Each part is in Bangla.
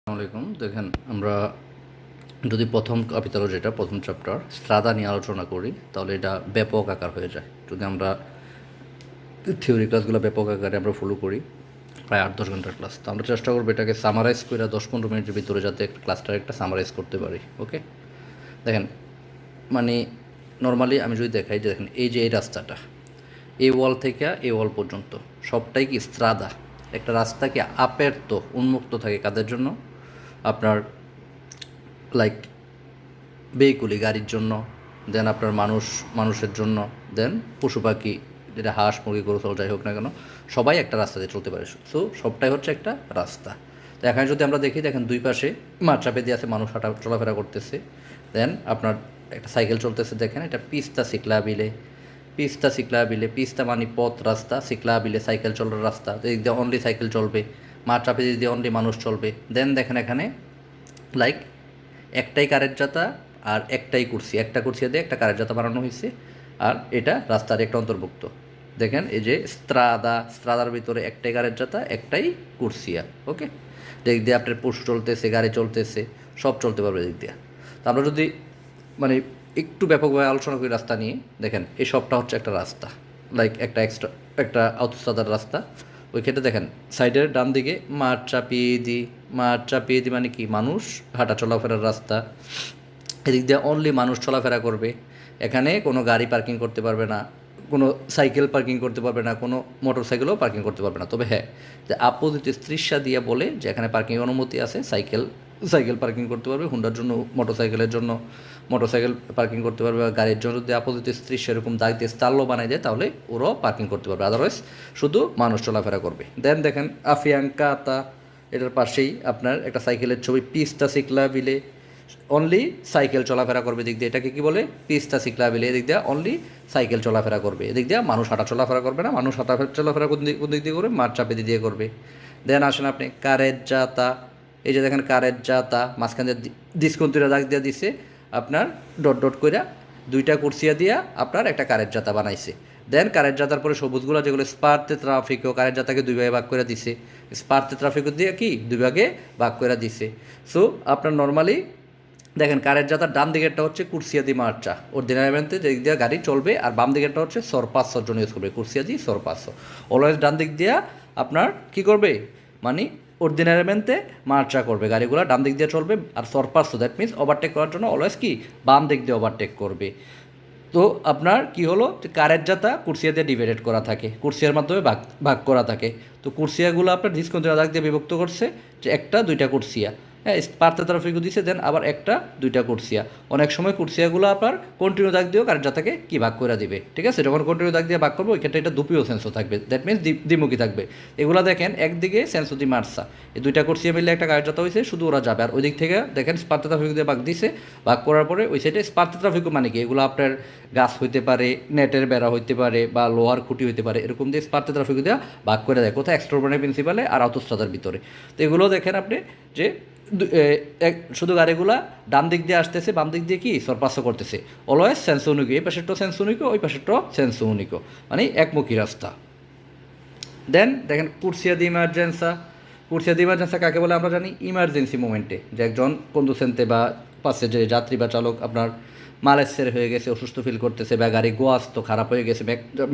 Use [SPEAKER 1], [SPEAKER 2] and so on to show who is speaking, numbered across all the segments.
[SPEAKER 1] আসসালামাইকুম। দেখেন, আমরা যদি প্রথম কবিতার যেটা প্রথম চ্যাপ্টার স্ট্রাদা নিয়ে আলোচনা করি তাহলে এটা ব্যাপক আকার হয়ে যায়। যদি আমরা থিওরি ক্লাসগুলো ব্যাপক আকারে আমরা ফলো করি, প্রায় 8-10 ঘন্টার ক্লাস, তো আমরা চেষ্টা করবো এটাকে সামারাইজ করে 10-15 মিনিটের ভিতরে যাতে ক্লাসটা একটা সামারাইজ করতে পারি। ওকে, দেখেন, মানে নর্মালি আমি যদি দেখাই যে দেখেন এই যে এই রাস্তাটা, এই ওয়াল থেকে এই ওয়াল পর্যন্ত সবটাই কি স্ট্রাদা। একটা রাস্তা কি আপের তো উন্মুক্ত থাকে কাদের জন্য? আপনার লাইক ভেহিকুলি গাড়ির জন্য, দেন আপনার মানুষের জন্য, দেন পশু পাখি, যেটা হাঁস মুরগি গরু ছাগল যাই হোক না কেন, সবাই একটা রাস্তা দিয়ে চলতে পারে। সো সবটাই হচ্ছে একটা রাস্তা। তো এখানে যদি আমরা দেখি, দেখেন দুই পাশে মাঠ চাপে দিয়ে আছে, মানুষ হাঁটা চলাফেরা করতেছে। দেন আপনার একটা সাইকেল চলতেছে, দেখেন এটা পিস্তা সিকলা বিলে, পিস্তা সিকলা বিলে, পিস্তা মানে পথ রাস্তা, সিকলা বিলে সাইকেল চলার রাস্তা, তো এদিক দিয়ে অনলি সাইকেল চলবে, মাঠ চাপে দিক দিয়ে অনলি মানুষ চলবে। দেন দেখেন এখানে লাইক একটাই কারের জাতা আর একটাই কুর্সি, একটা কুর্সি দিয়ে একটা কারের জাতা বানানো হয়েছে, আর এটা রাস্তার একটা অন্তর্ভুক্ত। দেখেন এই যে স্ত্রাদার ভিতরে একটাই কারের জাতা, একটাই কুর্সিয়া। ওকে, দিক দিয়ে আপনার পশু চলতেছে, গাড়ি চলতেছে, সব চলতে পারবে দিক দিয়ে। তো আমরা যদি মানে একটু ব্যাপকভাবে আলোচনা করি রাস্তা নিয়ে, দেখেন এই সবটা হচ্ছে একটা রাস্তা, লাইক একটা এক্সট্রা একটা আউতসাদার রাস্তা। ওই ক্ষেত্রে দেখেন সাইডের ডান দিকে মাঠ চাপিয়ে দিই মানে কি মানুষ হাঁটা চলাফেরার রাস্তা, এদিক দিয়ে অনলি মানুষ চলাফেরা করবে। এখানে কোনো গাড়ি পার্কিং করতে পারবে না, কোনো সাইকেল পার্কিং করতে পারবে না, কোনো মোটর সাইকেলও পার্কিং করতে পারবে না। তবে হ্যাঁ, যে আপোজিট স্ত্রিশা দিয়ে বলে যে এখানে পার্কিং অনুমতি আছে, সাইকেল পার্কিং করতে পারবে, হুন্ডার জন্য মোটরসাইকেলের জন্য মোটরসাইকেল পার্কিং করতে পারবে, আর গাড়ির জন্য যদি আপোজিট স্ত্রী সেরকম দাগ দিয়ে স্টাল্লো বানাই দেয় তাহলে ওরাও পার্কিং করতে পারবে, আদারওয়াইজ শুধু মানুষ চলাফেরা করবে। দেন দেখেন আফিয়াঙ্কাতা, এটার পাশেই আপনার একটা সাইকেলের ছবি, পিস্তা সিকলা বিলে অনলি সাইকেল চলাফেরা করবে দিক দিয়ে, এটাকে কি বলে? পিস্তা সিকলা বিলে। এদিক দিয়ে অনলি সাইকেল চলাফেরা করবে, এদিক দিয়ে মানুষ হাঁটা চলাফেরা করবে না। মানুষ হাঁটা চলাফেরা কোন দিক দিয়ে করবে? মাঠ চাপে দিয়ে করবে। দেন আসেন আপনি কারের জাতা, এই যে দেখেন কারের জাতা, মাঝখান দিয়ে ডিসকন্তিরা দাগ দিয়ে দিছে আপনার ডট ডট কইরা, দুইটা কুর্সিয়া দিয়া আপনার একটা কারের জাতা বানাইছে। দেন কারের জাতার পরে সবুজগুলো যেগুলো স্পার্তে ট্রাফিকও কারের জাতাকে দুই ভাগে ভাগ করে দিছে, স্পার্তে ট্রাফিকও দিয়ে কি দুই ভাগে ভাগ করে দিছে। সো আপনার নর্মালি দেখেন কারের জাতার ডান দিকেরটা হচ্ছে কুর্সিয়াদি মার্চা অর্ডিনারিমেন্টে, যেদিক দিয়ে গাড়ি চলবে, আর বাম দিকেরটা হচ্ছে সরপাঁচশোর জন্য ইউজ করবে, কুর্সিয়াদি সরপাঁচশো। অলওয়েজ ডান দিক দিয়া আপনার কি করবে, মানে অর্ডিনারিমেন্টে মার্চা করবে, গাড়িগুলো ডান দিক দিয়ে চলবে, আর সরপাঁচশো দ্যাট মিনস ওভারটেক করার জন্য অলওয়েজ কি বাম দিক দিয়ে ওভারটেক করবে। তো আপনার কি হলো যে কারের জাতা কুর্সিয়া দিয়ে ডিভাইডেড করা থাকে, কুর্সিয়ার মাধ্যমে ভাগ ভাগ করা থাকে। তো কুর্সিয়াগুলো আপনার ডিসকন্টিনিউ দাগ দিয়ে বিভক্ত করছে, যে একটা দুইটা কুর্সিয়া, হ্যাঁ পার্তে তরফিকও দিছে, দেন আবার একটা দুইটা কুর্সিয়া। অনেক সময় কুর্সিয়াগুলো আপনার কন্টিনিউ দাগ দিয়েও কারের জাতাকে কি ভাগ করে দিবে, ঠিক আছে? যখন কন্টিনিউ দাগ দিয়ে ভাগ করবে ওই ক্ষেত্রে এটা দুপিও সেন্সও থাকবে, দ্যাট মিনস দ্বিমুখী থাকবে। এগুলো দেখেন একদিকে সেন্সো দি মার্সা, এই দুইটা কুর্সিয়া মিললে একটা কারের জাতা হয়েছে, শুধু ওরা যাবে। আর ওই দিক থেকে দেখেন স্পার্তে ট্রাফিক দিয়ে ভাগ দিছে, ভাগ করার পরে ওই সাইডে স্পার্তে ট্রাফিক মানে কি, এগুলো আপনার গাছ হইতে পারে, নেটের বেড়া হইতে পারে, বা লোহার খুঁটি হইতে পারে, এরকম দিয়ে স্পার্তে ট্রাফিক দেওয়া ভাগ করে দেয় কোথায়? এক্সট্রাবনের প্রিন্সিপালে আর অটোস্ট্রাদার ভিতরে। তো এগুলো দেখেন আপনি যে শুধু গাড়িগুলা ডান দিক দিয়ে আসতেছে, বাম দিক দিয়ে কি সরপাসও করতেছে, অলওয়েজ সেন্সো উনিকো, এই পাশেরটাও সেন্সো উনিকো, ওই পাশেরটাও সেন্সো উনিকো, মানে একমুখী রাস্তা। দেন দেখেন কুর্সিয়া দি ইমার্জেন্সা কাকে বলে আমরা জানি? ইমার্জেন্সি মোমেন্টে, যে একজন কন্ডুসেন্টে বা পাশে যে যাত্রী বা চালক আপনার মালেসের হয়ে গেছে, অসুস্থ ফিল করতেছে, বা গাড়ি গোয়াস্ত খারাপ হয়ে গেছে,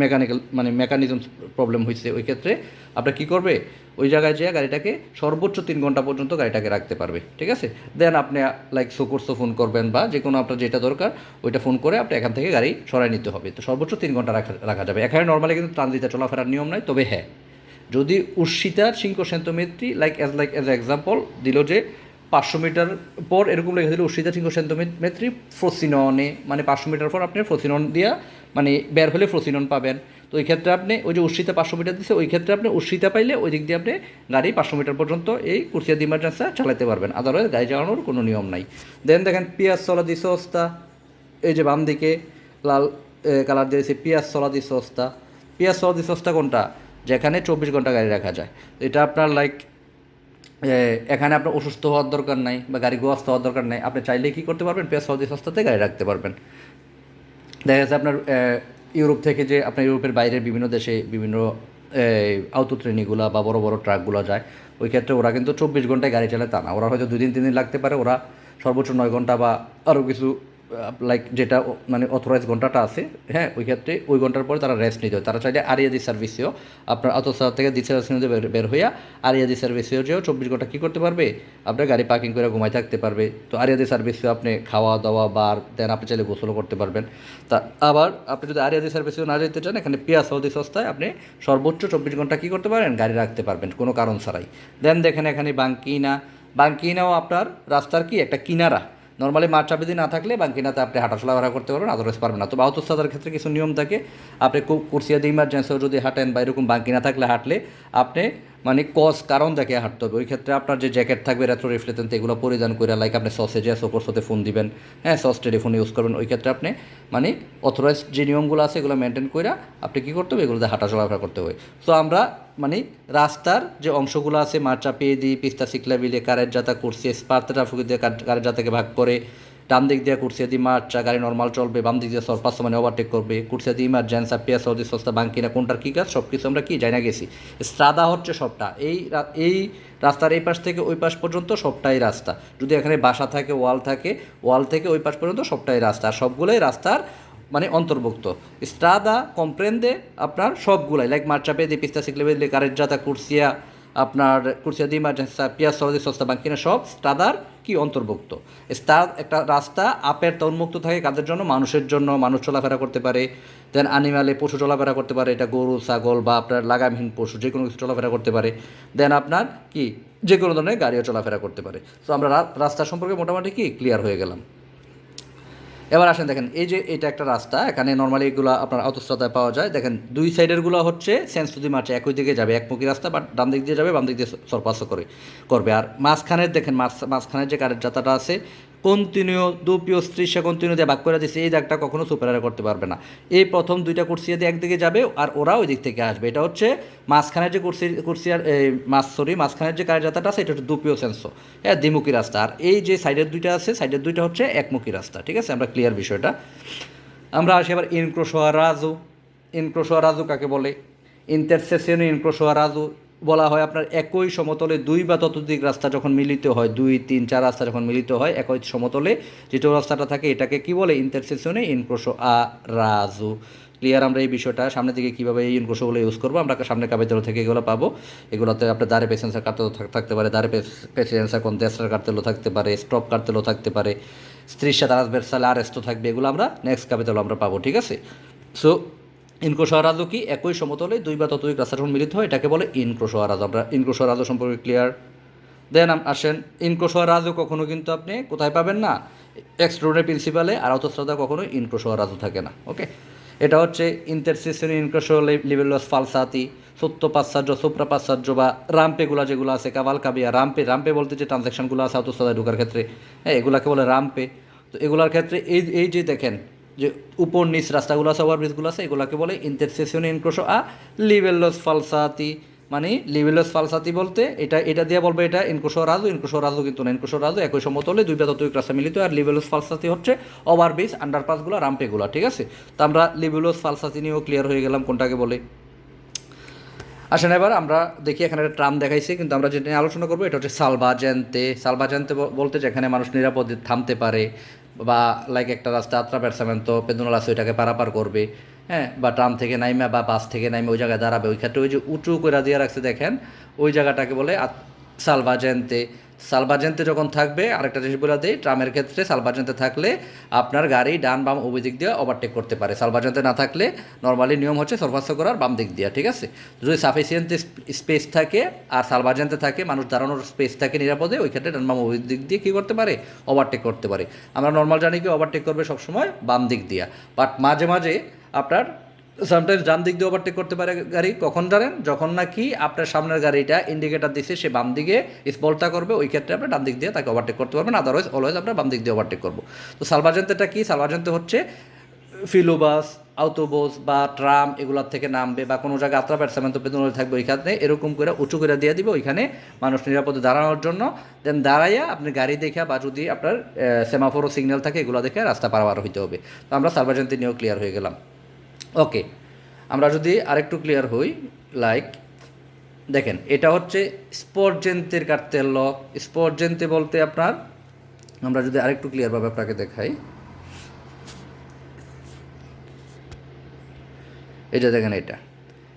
[SPEAKER 1] মেকানিক্যাল মানে মেকানিজম প্রবলেম হয়েছে, ওই ক্ষেত্রে আপনার কী করবে? ওই জায়গায় যেয়ে গাড়িটাকে সর্বোচ্চ 3 ঘন্টা পর্যন্ত গাড়িটাকে রাখতে পারবে, ঠিক আছে? দেন আপনি লাইক সোকোর্সও ফোন করবেন, বা যে কোনো আপনার যেটা দরকার ওইটা ফোন করে আপনি এখান থেকে গাড়ি সরাই নিতে হবে। তো সর্বোচ্চ 3 ঘন্টা রাখা যাবে। এখানে নর্মালি কিন্তু ট্রানজিটে চলাফেরার নিয়ম নাই, তবে হ্যাঁ যদি উর্ষিতার 500 মেট্রি লাইক এজ এক্সাম্পল দিল যে 500 মিটার পর এরকম লেগে দিল উর্ষিতা 500 মেট্রি ফ্রোসিননে, মানে 500 মিটার পর আপনি ফ্রোসিনন দিয়া মানে বের হলে ফ্রোসিনন পাবেন। তো ওই ক্ষেত্রে আপনি ওই যে উর্ষিতা 500 মিটার দিচ্ছে, ওই ক্ষেত্রে আপনি উর্ষিতা পাইলে ওই দিক দিয়ে আপনি গাড়ি 500 মিটার পর্যন্ত এই কুর্সিয়া দি ইমার্জেন্সা চালাতে পারবেন, আদারওয়াইজ গাড়ি চালানোর কোনো নিয়ম নাই। দেন দেখেন পিয়াজ সলা দি সস্তা, এই যে বাম দিকে লাল কালার দিয়েছে পিয়াজ সলা দি সস্তা কোনটা? যেখানে 24 ঘন্টা গাড়ি রাখা যায়। এটা আপনার লাইক এখানে আপনার অসুস্থ হওয়ার দরকার নাই, বা গাড়ি গোয়াস্ত হওয়ার দরকার নাই, আপনি চাইলে কী করতে পারবেন? পেঁয়াজ সহজে সস্তাতে গাড়ি রাখতে পারবেন। দেখা যাচ্ছে আপনার ইউরোপ থেকে যে আপনার ইউরোপের বাইরের বিভিন্ন দেশে বিভিন্ন আউটো ট্রেনিগুলো বা বড় বড় ট্রাকগুলো যায়, ওই ক্ষেত্রে ওরা কিন্তু 24 ঘন্টায় গাড়ি চালায় তা না, ওরা হয়তো 2 দিন 3 দিন লাগতে পারে, ওরা সর্বোচ্চ 9 ঘন্টা বা আরও কিছু লাইক যেটা মানে অথরাইজ ঘন্টাটা আছে, হ্যাঁ, ওই ক্ষেত্রে ওই ঘন্টার পরে তারা রেস্ট নিতে হয়। তারা চাইলে আরিয়াদি সার্ভিসেও আপনার অটোস্ট্রাদা থেকে দি সার্ভিস বের হইয়া আরিয়াদি সার্ভিসেও যেও 24 ঘন্টা কী করতে পারবে, আপনার গাড়ি পার্কিং করে ঘুমাই থাকতে পারবে। তো আরিয়াদি সার্ভিসেও আপনি খাওয়া দাওয়া বার দেন আপনি চাইলে গোসলও করতে পারবেন। তা আবার আপনি যদি আরিয়াদি সার্ভিসেও না যেতে চান, এখানে পিয়া সৌদি সস্তায় আপনি সর্বোচ্চ 24 ঘন্টা কী করতে পারেন, গাড়ি রাখতে পারবেন কোনো কারণ ছাড়াই। দেন দেখেন এখানে বাঙ্কিনাও আপনার রাস্তার কি একটা কিনারা, নর্মালি মাঠ চাপিদি না থাকলে বাঙ্কিনাতে আপনি হাঁটা চলাফেরা করতে পারবেন, আদারওয়াইজ পারবেন না। তো অটোস্ট্রাদার ক্ষেত্রে কিছু নিয়ম থাকে, আপনি কুরসিয়া দিয়ে ইমার্জেন্সিও যদি হাঁটেন বা এরকম বাঙ্কিনা থাকলে হাঁটলে আপনি মানে কারণ দেখে হাঁটতে হবে। ওই ক্ষেত্রে আপনার যে জ্যাকেট থাকবে রেট্রো রিফ্লেক্টেন্ট এগুলো পরিধান করে, লাইক আপনি সসেজে সোপোর সাথে ফোন দিবেন, হ্যাঁ, সস টেলিফোন ইউজ করবেন। ওই ক্ষেত্রে আপনি মানে অথরাইজ যে নিয়মগুলো আছে এগুলো মেনটেন করে আপনি কী করতে হবে, এগুলোতে হাঁটা চলাফেরা করতে হবে। তো আমরা মানে রাস্তার যে অংশগুলো আছে মার্চা পেয়ে দিই, পিস্তা সিকলা বিলে কারের যাতা করছে স্পার্তে ট্রাফিক দিয়ে কারের যাতাকে ভাগ করে, ডান দিক দিয়ে কুর্সিয়া দিয়ে মার্চা গাড়ি নর্মাল চলবে, বাম দিক দিয়ে সরপাস মানে ওভারটেক করবে, কুর্সিয়া দিয়ে ইমার্জেন্সি পিয়া সৌদি সস্তা বাঙ্কিনা কোনটার কী কাজ সব কিছু আমরা কি জানা গেছি। স্ট্রাদা হচ্ছে সবটা, এই রাস্তার এই পাশ থেকে ওই পাশ পর্যন্ত সবটাই রাস্তা। যদি এখানে বাসা থাকে, ওয়াল থেকে ওই পাশ পর্যন্ত সবটাই রাস্তা, আর সবগুলোই রাস্তার মানে অন্তর্ভুক্ত। স্ট্রাদা কম্প্রেন্দে আপনার সবগুলাই, লাইক মার্চাপে দি পিস্তা সিকলেবে কারেজ্জাতা কুর্সিয়া, আপনার কুর্সিয়া দি ইমার্জেন্সি পিয়া সৌদি সস্তা বাঙ্কিনা সব স্ট্রাদার কি অন্তর্ভুক্ত। একটা রাস্তা আপের তা উন্মুক্ত থাকে কাদের জন্য, মানুষের জন্য, মানুষ চলাফেরা করতে পারে, দেন অ্যানিম্যালে পশু চলাফেরা করতে পারে, এটা গরু ছাগল বা আপনার লাগামহীন পশু যে কোনো কিছু চলাফেরা করতে পারে, দেন আপনার কি যে কোনো ধরনের গাড়িও চলাফেরা করতে পারে। তো আমরা রাস্তা সম্পর্কে মোটামুটি কি ক্লিয়ার হয়ে গেলাম। এবার আসেন দেখেন, এই যে এটা একটা রাস্তা, এখানে নর্মালি এগুলো আপনার অটোস্ট্রাদায় পাওয়া যায়। দেখেন দুই সাইডেরগুলো হচ্ছে সেন্স টু দি মার্চে একই দিকে যাবে, একমুখী রাস্তা, বাট ডান দিক দিয়ে যাবে, বাম দিক দিয়ে সরপাসও করবে। আর মাঝখানের দেখেন মাঝখানের যে কারের যাত্রাটা আছে কন্টিনিউ 2 কন্টিনিউ দিয়ে ভাগ করে দিচ্ছে, এই দাগটা কখনো সুপার করতে পারবে না। এই প্রথম দুইটা কুর্সিয়া দিয়ে একদিকে যাবে আর ওরা ওই দিক থেকে আসবে। এটা হচ্ছে মাঝখানের যে মাঝখানের যে কারের যাত্রাটা আছে এটা হচ্ছে 2 সেন্সো, হ্যাঁ, দ্বিমুখী রাস্তা। আর এই যে সাইডের দুইটা আছে, সাইডের দুইটা হচ্ছে একমুখী রাস্তা। ঠিক আছে, আমরা ক্লিয়ার বিষয়টা। আমরা আসি এবার ইনক্রোশোয়া রাজু কাকে বলে? ইন্টারসেকশন ইনক্রোশোয়া রাজু বলা হয় আপনার একই সমতলে 2 বা ততোধিক রাস্তা যখন মিলিত হয়, 2, 3, 4 রাস্তা যখন মিলিত হয় একই সমতলে যে রাস্তাটা থাকে এটাকে কি বলে? ইন্টারসেকশনে ইনক্রোশোয়া রাজু। ক্লিয়ার? আমরা এই বিষয়টা সামনের দিকে কীভাবে এই ইনক্রোশোগুলো ইউজ করবো, আমরা সামনে কাবেতর থেকে এগুলো পাবো। এগুলোতে আপনার দাঁড়ে পেসেন্সার কার্তেলও থাকতে পারে, দাঁড়ে পেসেন্সার কোন দেশার কার্তেলও থাকতে পারে, স্টপ কার্তেলও থাকতে পারে, স্ত্রীর তারাসবেরসালে আরেস্টও থাকবে, এগুলো আমরা নেক্সট কাবেতল আমরা পাবো। ঠিক আছে, সো ইনক্রোশোয়া রাজু কি? একই সমতলে 2 বা ততোধিক রাস্তা যখন মিলিত হয় এটাকে বলে ইনক্রোশোয়া রাজু। আমরা ইনক্রোশোয়া রাজু সম্পর্কে ক্লিয়ার। দেন আসেন, ইনক্রোশোয়া রাজু কখনো কিন্তু আপনি কোথায় পাবেন না, এক্সট্রোডের প্রিন্সিপালে, আর অটোস্ট্রাদা কখনো ইনক্রোশোয়া রাজু থাকে না। ওকে, এটা হচ্ছে ইন্টারসেকশন ইনক্রোশো লিভেলস ফালসাতি, সত্য পাশ্চার্য, সোপ্রা পাশ্চার্য বা রাম্পেগুলো যেগুলো আছে, কাবাল কাবিয়া রাম্পে বলতে যে ট্রানজ্যাকশনগুলো আছে অটোস্ট্রাদায় ঢোকার ক্ষেত্রে, হ্যাঁ, এগুলাকে বলে রাম্পে। তো এগুলোর ক্ষেত্রে এই যে দেখেন যে উপর নিচ রাস্তাগুলো আছে, ওভারব্রিজগুলো আছে, এগুলোকে বলে ইন্টারসেকশন ইনক্রোশো লিভেলস ফালসাতি। মানে লিভেলস ফালসাতি বলতে এটা দিয়ে বলবে এটা ইনক্রোশোয়া রাজু কিন্তু না, ইনক্রোশোয়া রাজু একই সমতলে 2 বা ততোধিক রাস্তা মিলিত। আর লিভেলস ফালসাতি হচ্ছে ওভারব্রিজ, আন্ডারপাসগুলো, রাম্পেগুলো। ঠিক আছে, তো আমরা লিভেলস ফালসাতি নিয়েও ক্লিয়ার হয়ে গেলাম কোনটাকে বলে। আসেন এবার আমরা দেখি, এখানে একটা ট্রাম দেখাইছে, কিন্তু আমরা যেটা নিয়ে আলোচনা করবো এটা হচ্ছে সালভাজেন্তে বলতে যেখানে মানুষ নিরাপদে থামতে পারে, বা লাইক একটা রাস্তা আত্রাভেরসামেন্তো পেদোনাল আছে ওইটাকে পারাপার করবে, হ্যাঁ, বা ট্রাম থেকে নাইমা বা বাস থেকে নাইমে ওই জায়গায় দাঁড়াবে। ওই ক্ষেত্রে ওই যে উঁচু করে দিয়ে রাখছে দেখেন, ওই জায়গাটাকে বলে সালভাজেন্তে যখন থাকবে। আরেকটা জিনিস বলে দিই, ট্রামের ক্ষেত্রে সালভাজেন্তে থাকলে আপনার গাড়ি ডান বাম উভয় দিক দিয়ে ওভারটেক করতে পারে। সালভাজেন্তে না থাকলে নর্মালি নিয়ম হচ্ছে সরফাসা করার বাম দিক দিয়ে। ঠিক আছে, যদি সাফিসিয়েন্ট স্পেস থাকে আর সালভাজেন্তে থাকে, মানুষ দাঁড়ানোর স্পেস থাকে নিরাপদে, ওই ক্ষেত্রে ডান বাম উভয় দিক দিয়ে কী করতে পারে? ওভারটেক করতে পারে। আমরা নর্মাল জানি কি ওভারটেক করবে সবসময় বাম দিক দিয়ে, বাট মাঝে মাঝে আপনার সামটাইমস ডান দিক দিয়ে ওভারটেক করতে পারে গাড়ি। কখন জানেন? যখন নাকি আপনার সামনের গাড়িটা ইন্ডিকেটার দিচ্ছে সে বাম দিকে স্পলটা করবে, ওই ক্ষেত্রে আপনার ডান দিক দিয়ে তাকে ওভারটেক করতে পারবেন, আদারওয়াইজ অলওয়েজ আপনার বাম দিক দিয়ে ওভারটেক করবো। তো সালভাজেন্তেটা কি? সালভাজেন্তে হচ্ছে ফিলোবাস, আউটোবাস বা ট্রাম এগুলোর থেকে নামবে, বা কোনো জায়গায় আত্রাভেরসামেন্তো পেদোনাল থাকবে, ওইখানে এরকম করে উঁচু করে দিয়ে দিবে ওইখানে মানুষ নিরাপদে দাঁড়ানোর জন্য। দেন দাঁড়াইয়া আপনি গাড়ি দেখা বা যদি আপনার সেমাফোরও সিগন্যাল থাকে এগুলো দেখে রাস্তা পারাবার হইতে হবে। তো আমরা সালভাজেন্তে নিয়েও ক্লিয়ার হয়ে গেলাম। ওকে, আমরা যদি আরেকটু ক্লিয়ার হই, লাইক দেখেন এটা হচ্ছে স্পর্জেন্তের কার্তেল ল। স্পর্জেন্তে বলতে আপনার, আমরা যদি আরেকটু ক্লিয়ারভাবে আপনাকে দেখাই, এই যে দেখেন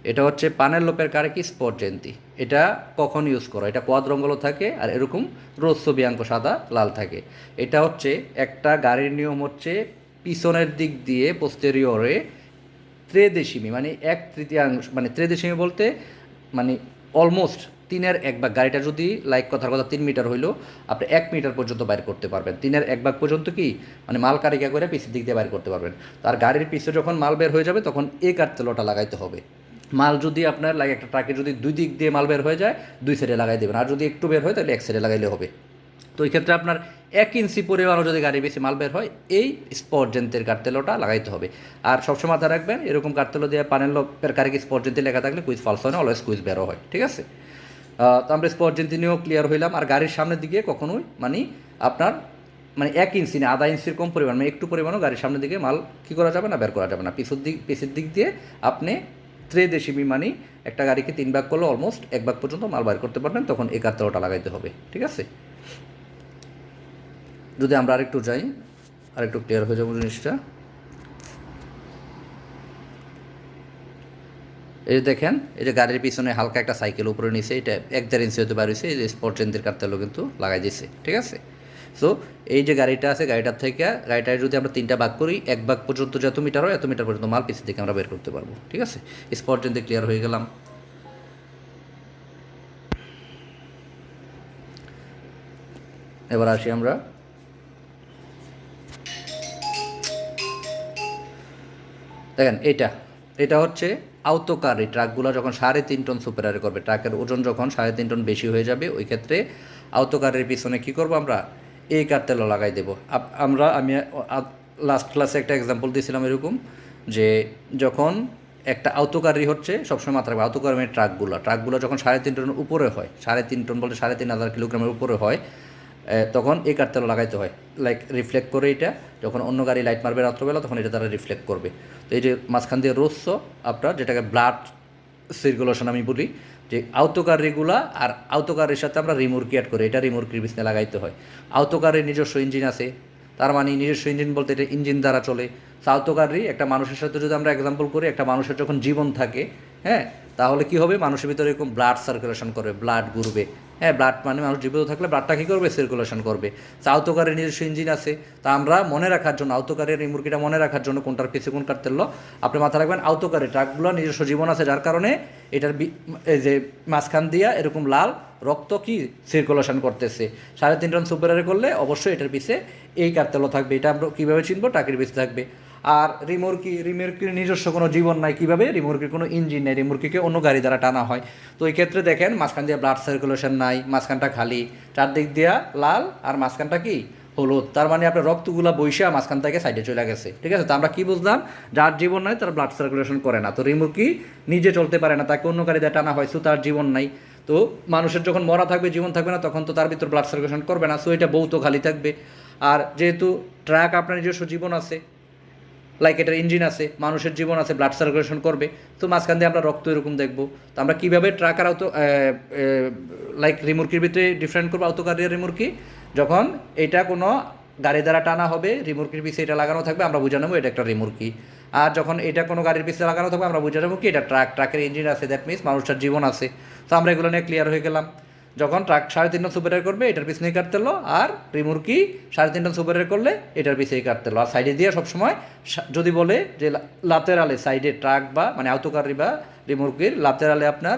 [SPEAKER 1] এটা হচ্ছে পানের লোপের কারে কি স্পর্জেন্তি। এটা কখন ইউজ করো, এটা কোয়াদ্রঙ্গল থাকে আর এরকম রস্য বিয়াঙ্ক সাদা লাল থাকে। এটা হচ্ছে একটা গাড়ির নিয়ম হচ্ছে পিছনের দিক দিয়ে পোস্টেরিয়রে ত্রেদেশিমি মানে 1/3 মানে ত্রেদেশিমি বলতে মানে অলমোস্ট 3/1 গাড়িটা যদি লাইক কথার কথা 3 মিটার হইলো আপনি 1 মিটার পর্যন্ত বাইর করতে পারবেন। 3/1 পর্যন্ত কি মানে মাল কারিকা করে পিছের দিক দিয়ে বাইর করতে পারবেন। তার গাড়ির পিছে যখন মাল বের হয়ে যাবে তখন এই কার্তেলটা লাগাইতে হবে। মাল যদি আপনার লাগে একটা ট্রাকে যদি 2 দিক দিয়ে মাল বের হয়ে যায় 2 সাইডে লাগাই দেবেন, আর যদি একটু বের হয় তাহলে 1 সাইডে লাগাইলে হবে। তো এই ক্ষেত্রে আপনার 1 ইঞ্চি পরিমাণও যদি গাড়ি বেশি মাল বের হয় এই স্পর্জেন্তের কার্তেলটা লাগাইতে হবে। আর সবসময় মাথায় রাখবেন এরকম কার্তেলো দিয়ে পানের লোপের কারিকে স্পর্জেন্তি লেখা থাকলে কুইজ ফলস হয় না, অলওয়েজ কুইজ বেরো হয়। ঠিক আছে, তো আমরা স্পর্জেন্তি নিয়েও ক্লিয়ার হইলাম। আর গাড়ির সামনের দিকে কখনোই মানে আপনার মানে 1 ইঞ্চি না আধা ইঞ্চির কম পরিমাণ মানে একটু পরিমাণও গাড়ির সামনের দিকে মাল কী করা যাবে না, বের করা যাবে না। পিছের দিক দিয়ে আপনি ত্রেদেশিমি মানে একটা গাড়িকে 3 ভাগ করলে অলমোস্ট 1 ভাগ পর্যন্ত মাল বের করতে পারবেন, তখন এই কার্তেলটা লাগাইতে হবে। ঠিক আছে, যদি আমরা আরেকটু যাই আরেকটু ক্লিয়ার হয়ে যাবো জিনিসটা। এই যে দেখেন এই যে গাড়ির পিছনে হালকা একটা সাইকেল উপরে নিচে এটা 1-1.5 ইঞ্চি হতে পারছে, এই যে স্পর্জেন্তের কার্তেলও কিন্তু লাগাই দিয়েছে। ঠিক আছে, সো এই যে গাড়িটা আছে গাড়িটার থেকে গাড়িটায় যদি আমরা 3টা ভাগ করি 1 ভাগ পর্যন্ত যত মিটার হয় এত মিটার পর্যন্ত মাল পিছের দিকে আমরা বের করতে পারবো। ঠিক আছে, স্পর্জেন্তে ক্লিয়ার হয়ে গেলাম। এবার আসি আমরা দেখেন এটা হচ্ছে আওতকারী ট্রাকগুলো যখন 3.5 টন সুপারারে করবে, ট্রাকের ওজন যখন 3.5 টন বেশি হয়ে যাবে ওই ক্ষেত্রে আওতকারের পিছনে কী করবো আমরা এই কার্তেলও লাগাই দেবো। আমি লাস্ট ক্লাসে একটা এক্সাম্পল দিয়েছিলাম এরকম যে যখন একটা আওতকারী হচ্ছে সবসময় মাত্রা রাখবে আওতকারী মানে ট্রাকগুলো যখন 3.5 টনের উপরে হয়, 3.5 টন বলতে 3,500 কিলোগ্রামের উপরে হয় তখন এই কার্তেলও লাগাইতে হয়। লাইক রিফ্লেক্ট করে এটা যখন অন্য গাড়ি লাইট মারবে রাত্রবেলা তখন এটা তারা রিফ্লেক্ট করবে। তো এই যে মাঝখান দিয়ে রস্য আপনার যেটাকে ব্লাড সার্কুলেশন আমি বলি, যে আওতকারীগুলা আর আওতকারীর সাথে আমরা রিমোর্কি অ্যাড করি, এটা রিমোর্কির পিছনে লাগাইতে হয়। আওতকারীর নিজস্ব ইঞ্জিন আছে, তার মানে নিজস্ব ইঞ্জিন বলতে এটা ইঞ্জিন দ্বারা চলে। আওতকারী একটা মানুষের সাথে যদি আমরা এক্সাম্পল করি, একটা মানুষের যখন জীবন থাকে হ্যাঁ তাহলে কী হবে মানুষের ভিতরে এরকম ব্লাড সার্কুলেশন করবে, ব্লাড ঘুরবে। হ্যাঁ ব্লাড মানে মানুষ জীবিত থাকলে ব্লাডটা কী করবে সার্কুলেশন করবে। তা আওতকারের নিজস্ব ইঞ্জিন আছে, তা আমরা মনে রাখার জন্য আওতকারের এই মুরগিটা মনে রাখার জন্য কোনটার পিছিয়ে কোন কার্তেল আপনি মাথা রাখবেন আওতকারের ট্রাকগুলো নিজস্ব জীবন আছে যার কারণে এটার এই যে মাঝখান দিয়া এরকম লাল রক্ত কি সার্কুলেশন করতেছে। 3.5 টন সুপারারে করলে অবশ্যই এটার পিছিয়ে এই কার্তেলও থাকবে। এটা আমরা কীভাবে চিনবো, টাকির পিছিয়ে থাকবে। আর রিমোর্কির নিজস্ব কোনো জীবন নাই, কীভাবে রিমোর্কির কোনো ইঞ্জিন নেই, রিমোর্কিকে অন্য গাড়ি দ্বারা টানা হয়। তো এই ক্ষেত্রে দেখেন মাঝখান দিয়ে ব্লাড সার্কুলেশন নাই, মাঝখানটা খালি, চারদিক দিয়া লাল আর মাঝখানটা কি হলুদ, তার মানে আপনার রক্তগুলা বৈশা মাঝখান থেকে সাইডে চলে গেছে। ঠিক আছে, তো আমরা কি বুঝলাম, যার জীবন নাই তার ব্লাড সার্কুলেশন করে না, তো রিমোর্কি নিজে চলতে পারে না, তাকে অন্য গাড়ি দিয়ে টানা হয়, সো তার জীবন নাই। তো মানুষের যখন মরা থাকবে জীবন থাকবে না তখন তো তার ভিতর ব্লাড সার্কুলেশন করবে না, সো এটা বহুত খালি থাকবে। আর যেহেতু ট্রাক আপনার নিজস্ব জীবন আছে, লাইক এটার ইঞ্জিন আছে, মানুষের জীবন আছে, ব্লাড সার্কুলেশন করবে, তো মাঝখান দিয়ে আমরা রক্ত এরকম দেখবো। তো আমরা কীভাবে ট্রাক আর লাইক রিমোর্কির ভিতরে ডিফারেন্ট করবো আওতকারী আর রিমোর্কি, যখন এটা কোনো গাড়ি দ্বারা টানা হবে রিমোর্কির পিছিয়ে এটা লাগানো থাকবে আমরা বুঝে নেবো এটা একটা রিমোর্কি। আর যখন এটা কোনো গাড়ির পিছিয়ে লাগানো থাকবে আমরা বুঝে নেবো কি এটা ট্রাকের ইঞ্জিন আছে, দ্যাট মিনস মানুষটার জীবন আছে। তো আমরা এগুলো নিয়ে ক্লিয়ার হয়ে গেলাম। যখন ট্রাক 3.5 টন সুপার করবে এটার পিছনেই কাটতেলো, আর রিমোর্কি 3.5 টন সুপার করলে এটার পিছিয়েই কাটতেলো। আর সাইডে দিয়ে সবসময় যদি বলে যে লাতেরালে সাইডে ট্রাক বা মানে আওতকারী বা রিমোর্কির লাতেরালে আপনার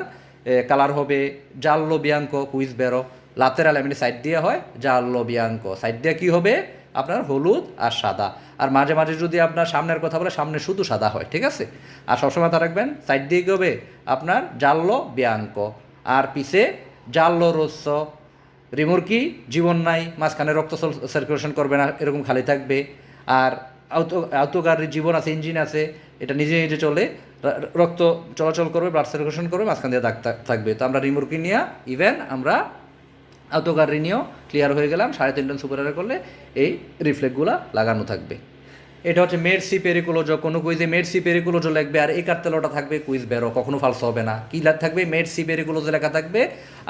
[SPEAKER 1] কালার হবে জাল্লো বিয়াঙ্কো কুইজ বেরো, লাতেরালে মানে সাইড দিয়ে হয় জাল্লো বিয়াঙ্কো, সাইড দিয়ে কী হবে আপনার হলুদ আর সাদা। আর মাঝে মাঝে যদি আপনার সামনের কথা বলে সামনে শুধু সাদা হয়। ঠিক আছে, আর সবসময় মাথা রাখবেন সাইড দিয়ে কী হবে আপনার জাল্লো বিয়াঙ্কো, আর পিছে জাল্লো রস্য। রিমোর্কি জীবন নাই, মাঝখানে রক্ত সার্কুলেশন করবে না, এরকম খালি থাকবে। আর আওতকারীর জীবন আছে, ইঞ্জিন আছে, এটা নিজে নিজে চলে, রক্ত চলাচল করবে, ব্লাড সার্কুলেশন করবে, মাঝখান দিয়ে দাগ থাকবে। তো আমরা রিমোর্কি নিয়ে ইভেন আমরা আওতকারী নিয়েও ক্লিয়ার হয়ে গেলাম। 3.5 টন সুপারারে করলে এই রিফ্লেক্টগুলো লাগানো থাকবে। এটা হচ্ছে মেরসি পেরিকুলোজো, কোনো কুইজে মেরসি পেরিকুলোজো লিখবে আর এই কার্তেলোটা থাকবে কুইজ বেরো, কখনো ফালস হবে না। কি থাকবে? মেরসি পেরিকুলোজো লেখা থাকবে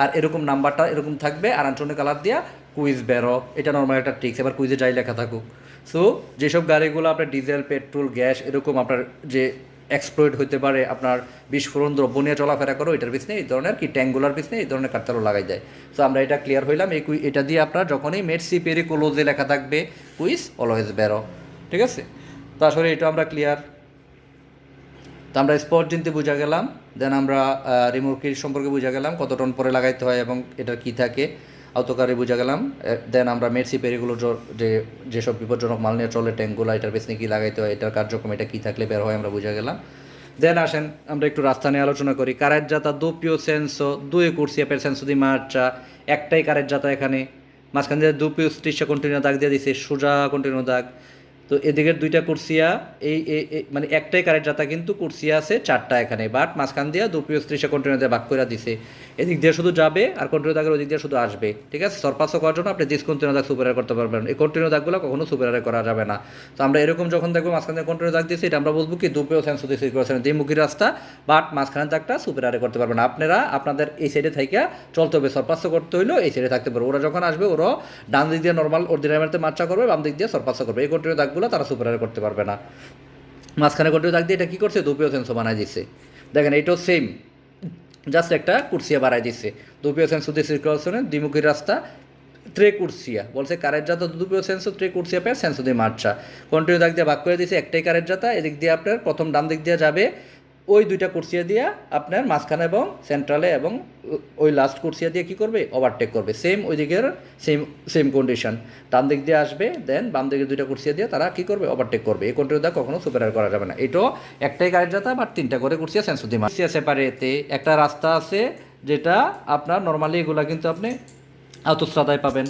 [SPEAKER 1] আর এরকম নাম্বারটা এরকম থাকবে আর আঞ্চলিক কালার দিয়া কুইজ বেরো, এটা নর্মাল একটা ট্রিক্স। এবার কুইজে যাই লেখা থাকুক। সো যেসব গাড়িগুলো আপনার ডিজেল, পেট্রোল, গ্যাস এরকম আপনার যে এক্সপ্লয়েড হতে পারে, আপনার বিস্ফোরণ দ্রব্য নিয়ে চলাফেরা করো, এটার পিছনে এই ধরনের কি ট্যাঙ্গুলার পিছনে এই ধরনের কার্তালো লাগাই যায়। সো আমরা এটা ক্লিয়ার হইলাম। এটা দিয়ে আপনার যখনই মেরসি পেরিকুলোজে লেখা থাকবে কুইজ অলওয়েজ বেরো, ঠিক আছে? তো আসলে এটা আমরা ক্লিয়ার। তো আমরা স্পট জিনতে বুঝা গেলাম, দেন আমরা রিমোটকির সম্পর্কে বুঝা গেলাম কত টন পরে লাগাইতে হয় এবং এটার কী থাকে, আওতকারে বুঝা গেলাম। দেন আমরা মেরসি পেরিগুলো যেসব বিপজ্জনক মাল নিয়ে চলে ট্যাঙ্কগুলো, এটার পেছনে কী লাগাইতে হয়, এটার কার্যক্রম এটা কী থাকলে বের হয় আমরা বুঝা গেলাম। দেন আসেন আমরা একটু রাস্তা নিয়ে আলোচনা করি। কারেজ্জাতা doppio senso, due corsie per senso di marcia, একটাই কারেজ্জাতা এখানে, মাঝখান দিয়ে doppio striscia continua দাগ দিয়ে দিছে, সোজা কন্টিনিউ দাগ। তো এদিকের দুইটা কুরসিয়া মানে একটাই কারেন্ট যাতা, কিন্তু কুরসিয়া আছে চারটা এখানে, বাট মাঝখান দিয়ে দুপিও স্ত্রীশা কন্টিনিউ দিয়ে ভাগ করে দিছে। এদিক দিয়ে শুধু যাবে আর কন্টিনিউ দাগের ওদিক দিয়ে শুধু আসবে, ঠিক আছে? সরপাসও করার জন্য আপনি ডিসকন্টিনিউ দাগ সুপারিয়ার করতে পারবেন, এই কন্টিনিউ দাগগুলো কখনো সুপারিয়ার করা যাবে না। তো আমরা এরকম যখন দেখবো মাঝখান দিয়ে কন্টিনিউ দাগ দিয়েছি, এটা আমরা বুঝবো কি দুপিও সেন্স দিয়েছি দ্বিমুখী রাস্তা, বাট মাঝখানের দাগটা সুপারিয়ারে করতে পারবেন। আপনারা আপনাদের এই সাইডে থাইকা চলতে হবে, সরপাসও করতে হইলেও এই সাইডে থাকতে পারবে। ওরা যখন আসবে ওরা ডান দিক দিয়ে নর্মাল অর্ডিনারিতে মার্চা করবে, বাম দিক দিয়ে সরপাসও করবে, এই কন্টিনিউ দাগগুলো তারা সুপারিয়ার করতে পারবে না। মাঝখানে কন্টিনিউ দাগ দিয়ে এটা কী করছে? দুপিও সেন্সও বানাই দিচ্ছে। দেখেন এইটাও সেম, জাস্ট একটা কুরসিয়া বাড়াই দিচ্ছে। দুপিও সেন্সো দিয়ে সিরকুলেশনে দ্বিমুখী রাস্তা, ট্রে কুরসিয়া বলছে কারেজ্জাতা দুপিও সেন্সো ট্রে কুরসিয়া পেয়ে সেন্সো দিয়ে মার্চা, কন্টিনিউ দাগ দিয়ে ভাগ করে দিয়েছে। একটাই কারেজ্জাতা, এদিক দিয়ে আপনার প্রথম ডান দিক দিয়ে যাবে, ওই দুইটা কুরসিয়া দিয়ে আপনার মাঝখানে এবং সেন্ট্রালে এবং ওই লাস্ট কুরসিয়া দিয়ে কী করবে? ওভারটেক করবে। সেম ওই দিকের সেম কন্ডিশন, ডান দিক দিয়ে আসবে, দেন বাম দিকের দুইটা কুরসিয়া দিয়ে তারা কী করবে? ওভারটেক করবে। এই কন্টিনিউ দাগ কখনো সুপারিয়ার করা যাবে না। এটাও একটাই কারেজ্জাতা বাট তিনটা করে কুরসিয়া সেন্সো দিয়ে মার্চা সেপারেতে। একটা রাস্তা আছে যেটা আপনার নর্মালি এগুলা কিন্তু আপনি আউতোস্ট্রাদায় পাবেন,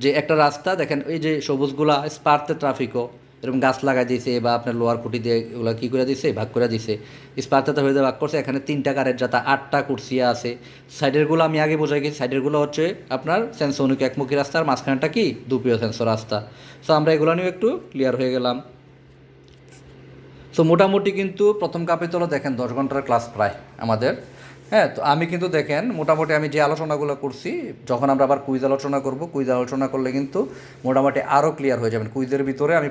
[SPEAKER 1] যে একটা রাস্তা দেখেন ওই যে সবুজগুলা স্পার্তে ট্রাফিকও এরকম গাছ লাগাই দিয়েছে বা আপনার লোয়ার খুঁটি দিয়ে এগুলো কী করে দিছে? ভাগ করে দিছে। স্পার্তে হয়ে ভাগ করছে। এখানে তিনটা কারের যাতা, আটটা কুরসিয়া আছে। সাইডেরগুলো আমি আগে বোঝাই গেছি, সাইডেরগুলো হচ্ছে আপনার সেন্সোনিক একমুখী রাস্তার, মাঝখানটা কি দুপিও সেন্সো রাস্তা। সো আমরা এগুলো নিয়েও একটু ক্লিয়ার হয়ে গেলাম। সো মোটামুটি কিন্তু প্রথম কাপিতলও দেখেন 10 ঘন্টার ক্লাস প্রায় আমাদের। হ্যাঁ, তো আমি কিন্তু দেখেন মোটামুটি আমি যে আলোচনাগুলো করছি, যখন আমরা আবার কুইজ আলোচনা করব, কুইজ আলোচনা করলে কিন্তু মোটামুটি আরও ক্লিয়ার হয়ে যাবেন। কুইজের ভিতরে আমি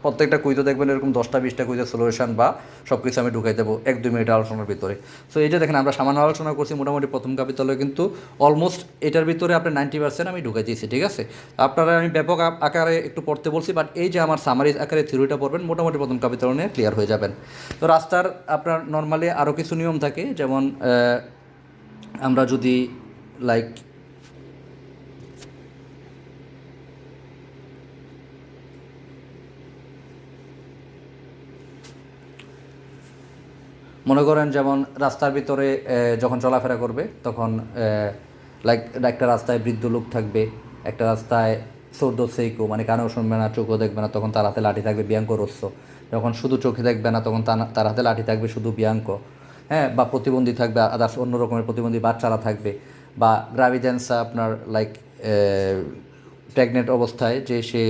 [SPEAKER 1] প্রত্যেকটা কুইজও দেখবেন এরকম 10টা-20টা কুইজের সলিউশন বা সব কিছু আমি ঢুকাই দেবো 1-2 মিনিট আলোচনার ভিতরে। সো এই যে দেখেন আমরা সামান্য আলোচনা করছি, মোটামুটি প্রথম কাপিতলে কিন্তু অলমোস্ট এটার ভিতরে আপনার 90% আমি ঢুকাই দিয়েছি, ঠিক আছে? আপনারা আমি ব্যাপক আকারে একটু পড়তে বলছি, বাট এই যে আমার সামারি আকারে থিওরিটা পড়বেন, মোটামুটি প্রথম কাপিতল নিয়ে ক্লিয়ার হয়ে যাবেন। তো রাস্তার আপনার নর্মালি আরও কিছু নিয়ম থাকে, যেমন আমরা যদি লাইক মনে করেন যেমন রাস্তার ভিতরে যখন চলাফেরা করবে তখন লাইক একটা রাস্তায় বৃদ্ধ লোক থাকবে, একটা রাস্তায় সর্দ সেইকো মানে কানেও শুনবে না, চোখও দেখবে না, তখন তার হাতে লাঠি থাকবে বিয়াঙ্ক রস্য। যখন শুধু চোখে দেখবে না তখন তার হাতে লাঠি থাকবে শুধু বিয়াঙ্ক। হ্যাঁ, বা প্রতিবন্ধী থাকবে, আদার্স অন্য রকমের প্রতিবন্ধী বাচ্চারা থাকবে, বা গ্রাভিডেন্সা আপনার লাইক প্রেগনেন্ট অবস্থায় যে সে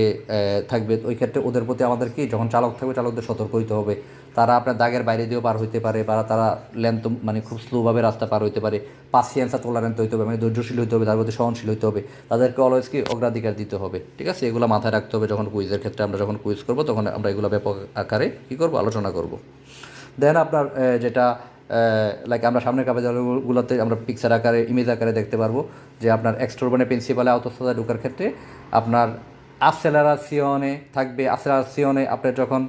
[SPEAKER 1] থাকবে, ওই ক্ষেত্রে ওদের প্রতি আমাদের কি, যখন চালক থাকবে চালকদের সতর্ক হইতে হবে। তারা আপনার দাগের বাইরে দিয়েও পার হইতে পারে, বা তারা লেন্থ মানে খুব স্লোভাবে রাস্তা পার হইতে পারে। পাসিয়েন্স আর টলারেন্ট হইতে হবে, মানে ধৈর্যশীল হইতে হবে, তার প্রতি সহনশীল হইতে হবে, তাদেরকে অলওয়েজ কি অগ্রাধিকার দিতে হবে, ঠিক আছে? এগুলো মাথায় রাখতে হবে যখন কুইজের ক্ষেত্রে আমরা যখন কুইজ করবো তখন আমরা এগুলো ব্যাপক আকারে কী করবো? আলোচনা করব। দেন আপনার যেটা লাইক আমরা সামনের কাগজগুলোতে আমরা পিকচার আকারে ইমেজ আকারে দেখতে পারবো যে আপনার এক্সট্রোরবানে প্রিন্সিপালে আউতোস্ট্রাদায় ঢোকার ক্ষেত্রে আপনার আসেলারাসিওনে থাকবে। আসেলারাসিওনে আপনি যখন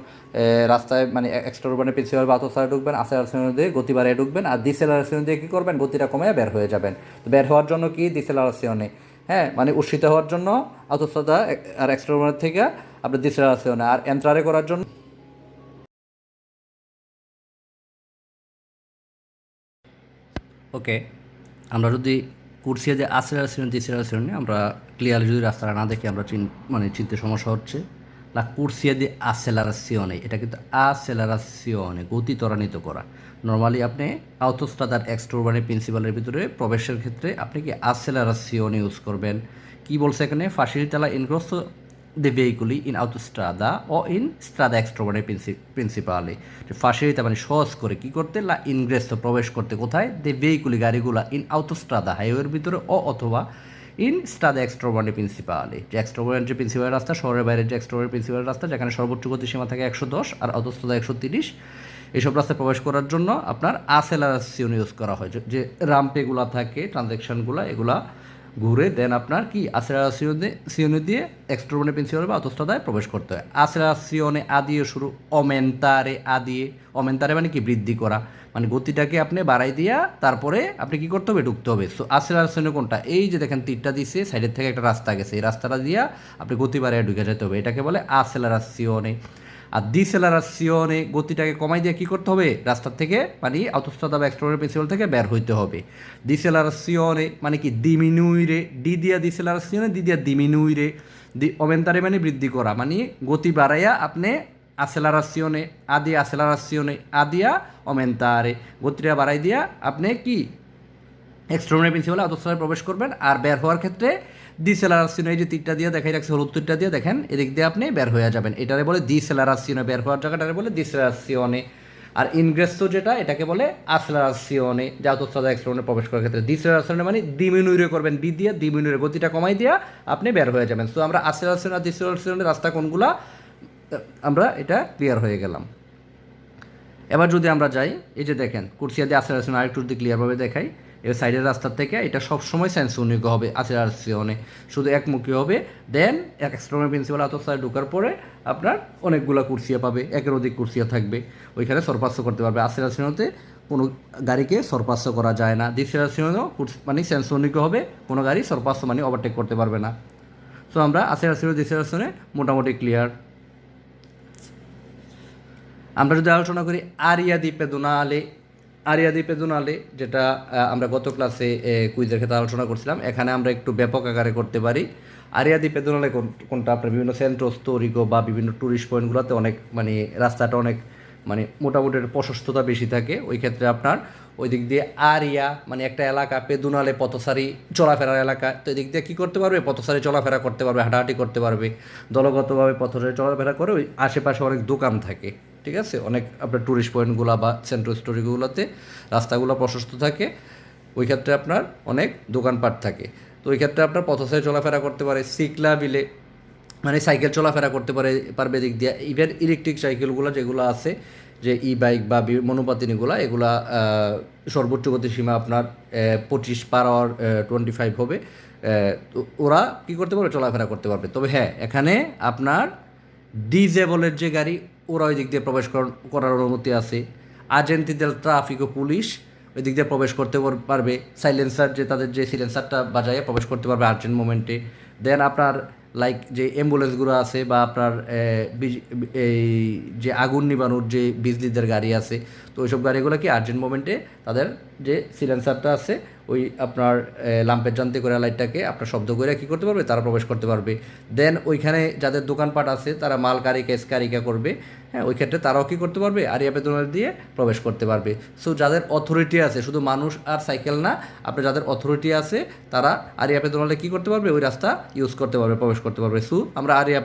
[SPEAKER 1] রাস্তায় মানে এক্সট্রোরবানে প্রিন্সিপাল বা আউতোস্ট্রাদায় ঢুকবেন, আসেলারাসিওনে দিয়ে গতি বাড়িয়ে ঢুকবেন, আর ডিসেলারেশন দিয়ে কী করবেন? গতিটা কমে বের হয়ে যাবেন। তো বের হওয়ার জন্য কি ডিসেলারেশনে, হ্যাঁ মানে উৎসিত হওয়ার জন্য আউতোস্ট্রাদা আর এক্সট্রোরবানের থেকে আপনার ডিসেলারেশনে, আর এন্ট্রারে করার জন্য ওকে। আমরা যদি কুরসিয়া যে আসেলারেশন ডিসেলারেশনে আমরা ক্লিয়ারলি যদি রাস্তাটা না দেখি আমরা মানে চিনতে সমস্যা হচ্ছে। লা কুরসিয়া দি আসেলারাসিওনে, এটা কিন্তু আসেলারাসিওনে গতি ত্বরান্বিত করা। নর্মালি আপনি আউতোস্ট্রাদার এক্সট্রোরবানে প্রিন্সিপালের ভিতরে প্রবেশের ক্ষেত্রে আপনি কি আসেলারাসিওনে ইউজ করবেন। কি বলছে এখানে? ফাসিলিতা লা ইনগ্রোসো de veicoli in autostrada o in strada extraeurbane principale। ফাঁসিতে মানে সহজ করে কি করতে লা ইনগ্রেসো প্রবেশ করতে কোথায় দে ভেহিকুলি গাড়িগুলা ইন autostrada হাইওয়ের ভিতরে অথবা ইন স্ট্রাদা এক্সট্রাউরবানে প্রিন্সিপালে যে এক্সট্রাউরবান যে প্রিন্সিপাল রাস্তা শহরের বাইরে যে এক্সট্রাউরবান প্রিন্সিপাল রাস্তা যেখানে সর্বোচ্চ গতিসীমা থাকে 110 আর autostrada 130 এইসব রাস্তায় প্রবেশ করার জন্য আপনার আসেলারেশন ইউজ করা হয় যে রাম্পেগুলো থাকে ট্রানজ্যাকশনগুলো এগুলা ঘুরে দেন আপনার কি আসেলারেশনে দিয়ে এক্সট্রাউরবানে প্রিন্সিপাল বা অটোস্ট্রাদায় প্রবেশ করতে হয় আসেলারেশনে আদিয়ে শুরু অমেন্তারে মানে কি বৃদ্ধি করা মানে গতিটাকে আপনি বাড়াই দিয়া তারপরে আপনি কি করতে হবে ঢুকতে হবে। সো আসেলারেশনে কোনটা এই যে দেখেন তীরটা দিছে সাইডের থেকে একটা রাস্তা গেছে এই রাস্তাটা দিয়া আপনি গতি বাড়ায় ঢুকে যেতে হবে এটাকে বলে আসেলারেশনে। আর ডিসেলারেশনে গতিটাকে কমাই দিয়ে কী করতে হবে রাস্তার থেকে মানে autostrada বা এক্সট্রাউরবানে প্রিন্সিপাল থেকে বের হইতে হবে। ডিসেলারেশনে মানে কি ডিমিনুইরে ডি দিয়া ডিসেলারেশনে ডি দিয়া ডিমিনুইরে অমেন্তারে মানে বৃদ্ধি করা মানে গতি বাড়াইয়া আপনি আসেলারেশনে আদিয়া অমেন্তারে গতিটা বাড়াই দিয়া আপনি কি এক্সট্রাউরবানে প্রিন্সিপালে autostrada প্রবেশ করবেন আর বের হওয়ার ক্ষেত্রে ডিসেলারেশন এই যে তীরটা দিয়ে দেখাই রাখছে হলুদ তীরটা দিয়ে দেখেন এদিক দিয়ে আপনি বের হয়ে যাবেন এটারে বলে ডিসেলারেশনে বের হওয়ার জায়গাটারে বলে ডিসেলারেশনে। আর ইনগ্রেসো যেটা এটাকে বলে আসেলারেশনে যে autostrada এক্সট্রাউরবানে প্রবেশ করার ক্ষেত্রে ডিসেলারেশনে মানে ডিমিনুইরে করবেন ডি দিয়ে ডিমিনুইরে গতিটা কমাই দিয়া আপনি বের হয়ে যাবেন। সো আমরা আসেলারেশন আর ডিসেলারেশনের রাস্তা কোনগুলা আমরা এটা ক্লিয়ার হয়ে গেলাম। এবার যদি আমরা যাই এই যে দেখেন কুর্সিয়া দিয়ে আসেলারেশন আরেকটু যদি ক্লিয়ারভাবে দেখাই এর সাইডের রাস্তার থেকে এটা সবসময় সেন্সনিক হবে আসেলারেশনে শুধু একমুখী হবে দেন এক্সট্রাউরবানে প্রিন্সিপাল autostrada ঢোকার পরে আপনার অনেকগুলো কুর্সিয়া পাবে একের অধিক কুর্সিয়া থাকবে ওইখানে সরপাস্য করতে পারবে। আসেলারেশনেতে কোনো গাড়িকে সরপাস্য করা যায় না ডিসেলারেশনেও মানে সেন্সনিক হবে কোনো গাড়ি সরপাস্য মানে ওভারটেক করতে পারবে না। সো আমরা আসেলারেশন ডিসেলারেশনে মোটামুটি ক্লিয়ার। আমরা যদি আলোচনা করি আরিয়া দি পেদোনালে যেটা আমরা গত ক্লাসে কুইজের ক্ষেত্রে আলোচনা করছিলাম এখানে আমরা একটু ব্যাপক আকারে করতে পারি। আরিয়া দি পেদোনালে কোনটা আপনার বিভিন্ন সেন্ট্রো স্টোরিকো বা বিভিন্ন ট্যুরিস্ট পয়েন্টগুলোতে অনেক মানে রাস্তাটা অনেক মানে মোটামুটি প্রশস্ততা বেশি থাকে ওই ক্ষেত্রে আপনার ওই দিক দিয়ে আরিয়া মানে একটা এলাকা পেদোনালে পথচারী চলাফেরার এলাকা তো এদিক দিয়ে কী করতে পারবে পথচারী চলাফেরা করতে পারবে হাঁটাহাঁটি করতে পারবে দলগতভাবে পথচারী চলাফেরা করে ওই আশেপাশে অনেক দোকান থাকে ঠিক আছে অনেক আপনার ট্যুরিস্ট পয়েন্টগুলো বা সেন্ট্রাল স্টোরিগুলোতে রাস্তাগুলো প্রশস্ত থাকে ওই ক্ষেত্রে আপনার অনেক দোকানপাট থাকে তো ওই ক্ষেত্রে আপনার পথচারী চলাফেরা করতে পারে সিকলা বিলে মানে সাইকেল চলাফেরা করতে পারবে দিক দিয়ে ইভেন ইলেকট্রিক সাইকেলগুলো যেগুলো আছে যে ই বাইক বা মনোপাতিনিগুলো এগুলা সর্বোচ্চ গতিসীমা আপনার 25/h 25 হবে তো ওরা কী করতে পারবে চলাফেরা করতে পারবে। তবে হ্যাঁ এখানে আপনার ডিজেবলের যে গাড়ি ওরা ওই দিক দিয়ে প্রবেশ করার অনুমতি আছে। আজেন্টি দেল ট্রাফিক ও পুলিশ ওই দিক দিয়ে প্রবেশ করতে পারবে সাইলেন্সার যে তাদের যে সিলেন্সারটা বাজাইয়ে প্রবেশ করতে পারবে আর্জেন্ট মোমেন্টে। দেন আপনার লাইক যে অ্যাম্বুলেন্সগুলো আছে বা আপনার এই যে আগুন নিবানোর যে বিজলিদের গাড়ি আছে তো ওইসব গাড়িগুলো কি আর্জেন্ট মোমেন্টে তাদের যে সিলেন্সারটা আছে ওই আপনার লাম্পের জানতে করে লাইটটাকে আপনার শব্দ করে কী করতে পারবে তারা প্রবেশ করতে পারবে। দেন ওইখানে যাদের দোকানপাট আছে তারা মাল কারিকা স্কারিকা করবে হ্যাঁ ওই ক্ষেত্রে তারাও কী করতে পারবে আরিয়া পেদোনালে দিয়ে প্রবেশ করতে পারবে। সো যাদের অথরিটি আছে শুধু মানুষ আর সাইকেল না আপনার যাদের অথরিটি আছে তারা আরিয়া পেদোনালে কী করতে পারবে ওই রাস্তা ইউজ করতে পারবে প্রবেশ করতে পারবে। সো আমরা আরিয়া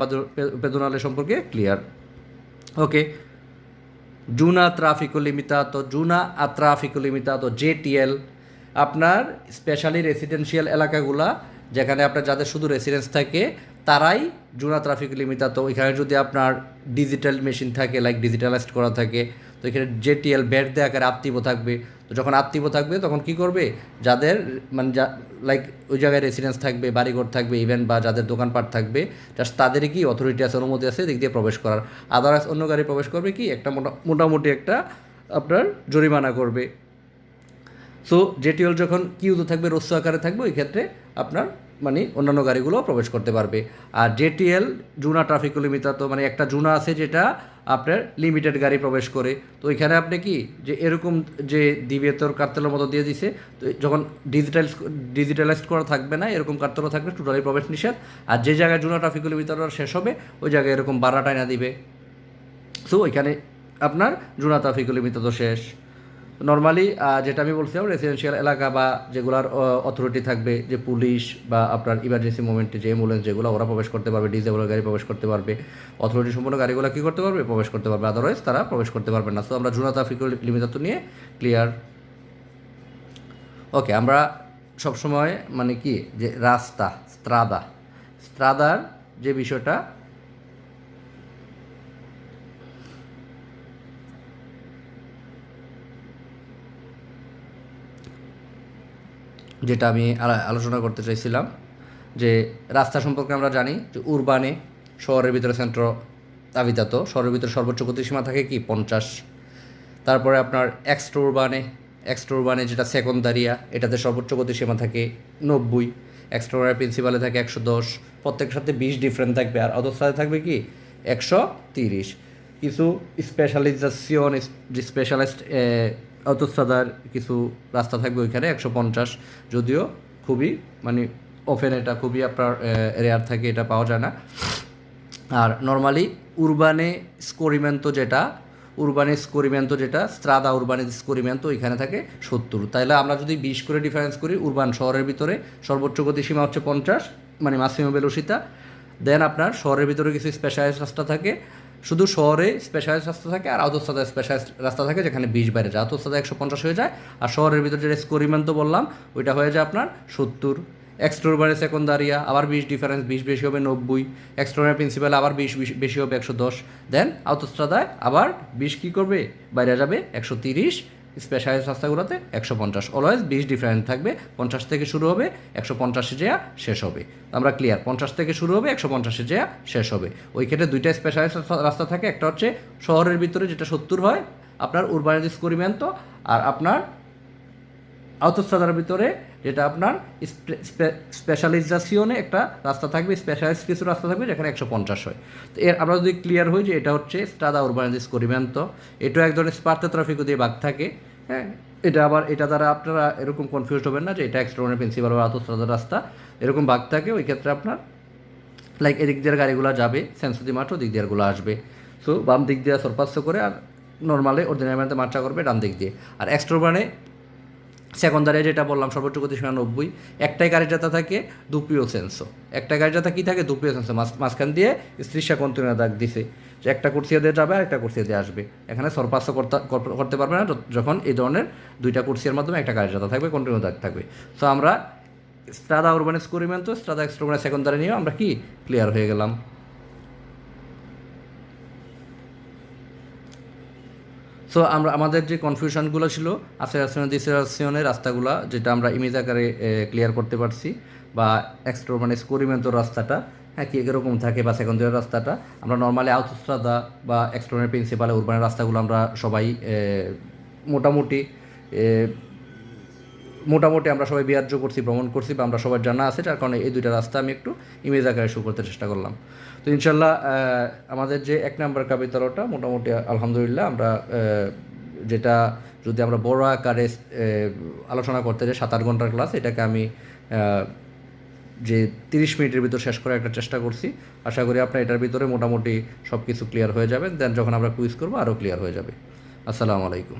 [SPEAKER 1] পেদোনালে সম্পর্কে ক্লিয়ার ওকে। জুনা ট্রাফিকো লিমিতাতো জেটিএল আপনার স্পেশালি রেসিডেন্সিয়াল এলাকাগুলা যেখানে আপনার যাদের শুধু রেসিডেন্স থাকে তারাই জুনা ট্রাফিকো লিমিতাতো ওইখানে যদি আপনার ডিজিটাল মেশিন থাকে লাইক ডিজিটালাইজড করা থাকে তো এখানে জেটিএল ব্যাট দিয়ে আকারে আত্মীয় থাকবে তো যখন আত্মীয় থাকবে তখন কি করবে যাদের মানে লাইক ওই জায়গায় রেসিডেন্স থাকবে বাড়িঘর থাকবে ইভেন বা যাদের দোকানপাট থাকবে জাস্ট তাদেরই কি অথরিটি আছে অনুমতি আছে দিক দিয়ে প্রবেশ করার। আদারওয়াইজ অন্য গাড়ি প্রবেশ করবে কি একটা মোটামুটি একটা আপনার জরিমানা করবে। সো জেটিএল যখন কিউতে থাকবে রস্য আকারে থাকবে ওই ক্ষেত্রে আপনার মানে অন্যান্য গাড়িগুলো প্রবেশ করতে পারবে। আর জেটিএল জুনা ট্রাফিকো লিমিতাতো মানে একটা জুনা আছে যেটা আপনার লিমিটেড গাড়ি প্রবেশ করে তো ওইখানে আপনি কি যে এরকম যে দিবেতর কার্তেলের মতো দিয়ে দিছে তো যখন ডিজিটালাইজড করা থাকবে না এরকম কার্তেলও থাকবে টোটালি প্রবেশ নিষেধ। আর যে জায়গায় জুনা ট্রাফিকো লিমিতার শেষ হবে ওই জায়গায় এরকম বাড়া টাইনা দিবে। সো ওইখানে আপনার জুনা ট্রাফিকো লিমিতাতো শেষ। নর্মালি যেটা আমি বলছিলাম রেসিডেন্সিয়াল এলাকা বা যেগুলোর অথরিটি থাকবে, যে পুলিশ বা আপনার ইমার্জেন্সি মোমেন্টে যে অ্যাম্বুলেন্স যেগুলো ওরা প্রবেশ করতে পারবে, ডিজেবল গাড়ি প্রবেশ করতে পারবে, অথরিটি সম্পন্ন গাড়িগুলো কী করতে পারবে, প্রবেশ করতে পারবে, আদারওয়াইজ তারা প্রবেশ করতে পারবে না। তো আমরা জুনাতা ফিকুল লিমিতাতো নিয়ে ক্লিয়ার। ওকে, আমরা সবসময় মানে কি যে রাস্তা স্ত্রাদার যে বিষয়টা, যেটা আমি আলোচনা করতে চাইছিলাম, যে রাস্তা সম্পর্কে আমরা জানি যে উরবানে শহরের ভিতরে সেন্ট্র আবিতাতো, শহরের ভিতরে সর্বোচ্চ গতিসীমা থাকে কি 50। তারপরে আপনার এক্সট্রা উরবানে যেটা সেকন্দারিয়া, এটাতে সর্বোচ্চ গতিসীমা থাকে 90। এক্সট্রা উরবানের প্রিন্সিপালে থাকে 110, প্রত্যেকের সাথে 20 ডিফারেন্ট থাকবে। আর অটোস্ট্রাদায় থাকবে কি 130। কিছু স্পেশালাইজেশন, যে স্পেশালাইজড অটোস্ট্রাদার কিছু রাস্তা থাকবে ওইখানে 150, যদিও খুবই মানে ওপেন, এটা খুবই আপনার রেয়ার থাকে, এটা পাওয়া যায় না। আর নর্মালি উরবানে স্কোরিমেন্তো যেটা স্ত্রাদা উরবানে স্কোরিমেন্তো এখানে থাকে 70। তাইলে আমরা যদি 20 করে ডিফারেন্স করি, উরবান শহরের ভিতরে সর্বোচ্চ গতিসীমা হচ্ছে 50 মানে মাসিমো ভেলোসিতা। দেন আপনার শহরের ভিতরে কিছু স্পেশালাইজড রাস্তা থাকে, শুধু শহরে স্পেশালাইজড রাস্তা থাকে, আর আউতোস্তাদায় স্পেশালাইজড রাস্তা থাকে যেখানে 20 বাইরে যায়। আউতোস্তাদায় 150 হয়ে যায়, আর শহরের ভিতরে যেটা স্কোরিমেন্তো বললাম ওইটা হয়ে যায় আপনার 70। এক্সট্রা উরবানে সেকন্দারিয়া আবার 20 ডিফারেন্স, 20 বেশি হবে 90। এক্সট্রা উরবানে প্রিন্সিপাল আবার 20 বেশি হবে 110। দেন আউতোস্ট্রাদায় আবার 20 কী করবে, বাইরে যাবে 130। স্পেশালাইজ রাস্তাগুলোতে 150। অলওয়েজ 20 ডিফারেন্ট থাকবে, 50 থেকে শুরু হবে, 150-এ যেয়া শেষ হবে। আমরা ক্লিয়ার, 50 থেকে শুরু হবে, 150-এ যেয়া শেষ হবে। ওই ক্ষেত্রে দুইটা স্পেশালাইজ রাস্তা থাকে, একটা হচ্ছে শহরের ভিতরে যেটা 70 হয় আপনার উরবানের স্কোরিমেন্তো, আর আপনার আউতোস্ট্রাদার ভিতরে যেটা আপনার স্পেশালাইজেশনে একটা রাস্তা থাকবে, স্পেশালাইজ কিছু রাস্তা থাকবে যেখানে 150 হয়। তো আমরা যদি ক্লিয়ার হই যে এটা হচ্ছে স্ট্রাদা উরবানা স্কোরিমেন্তো, এটাও এক ধরনের স্পার্তে ট্রাফিকও দিয়ে ভাগ থাকে। হ্যাঁ, এটা দ্বারা আপনারা এরকম কনফিউজ হবেন না যে এটা এক্সট্রা প্রিন্সিপাল বা আউতোস্ট্রাদার রাস্তা, এরকম ভাগ থাকে। ওই ক্ষেত্রে আপনার লাইক এদিক দিয়ে গাড়িগুলো যাবে সেন্সদি মাত্র, দিক দিয়েগুলো আসবে। সো বাম দিক দিয়ে সরপাস্য করে, আর নর্মালি অর্ডিনারি মাত্রা করবে ডান দিক দিয়ে। আর এক্সট্রোবানে সেকন্দারে যেটা বললাম সর্বোচ্চ গতিসীমা 90। একটাই গাড়ির যাতা থাকে দুপিও সেন্সো, একটা গাড়ির যাতা কী থাকে দুপিও সেন্সো, মাঝখান দিয়ে স্ত্রীশা কন্টিনিউ দাগ দিছে যে একটা কুর্সিয়া দিয়ে যাবে আর একটা কুর্সিয়া দিয়ে আসবে। এখানে সরপাস্য করতে পারবে না যখন এই ধরনের দুইটা কুর্সিয়ার মাধ্যমে একটা গাড়ির যাতা থাকবে, কন্টিনিউ দাগ থাকবে। সো আমরা স্ট্রাদা উরবানা স্কোরিমেন্তো, স্ট্রাদা এক্সট্রোবানা সেকন্দারে নিয়েও আমরা কি ক্লিয়ার হয়ে গেলাম। সো আমাদের যে কনফিউশনগুলো ছিল আসেরাসিওনের রাস্তাগুলো, যেটা আমরা ইমেজ আকারে ক্লিয়ার করতে পারছি, বা এক্সট্রা মানে স্কোরিমেন্টোর রাস্তাটা হ্যাঁ কী এরকম থাকে, বা সেকেন্ডারি রাস্তাটা আমরা নর্মালি আউতোস্ট্রাদা বা এক্সট্রা প্রিন্সিপালে উরবানের রাস্তাগুলো আমরা সবাই মোটামুটি আমরা সবাই বিরাজ্য করছি, ভ্রমণ করছি, বা আমরা সবার জানা আছে, যার কারণে এই দুইটা রাস্তা আমি একটু ইমেজ আকারে শো করতে চেষ্টা করলাম। তো ইনশাল্লাহ আমাদের যে 1 নম্বর কাবিতরটা মোটামুটি আলহামদুলিল্লাহ আমরা যেটা যদি আমরা বড় আকারে আলোচনা করতে যাই 7-8 ঘন্টার ক্লাস, এটাকে আমি যে 30 মিনিটের ভিতর শেষ করার একটা চেষ্টা করছি। আশা করি আপনার এটার ভিতরে মোটামুটি সব কিছু ক্লিয়ার হয়ে যাবে। দেন যখন আমরা কুইজ করবো আরও ক্লিয়ার হয়ে যাবে। আসসালামু আলাইকুম।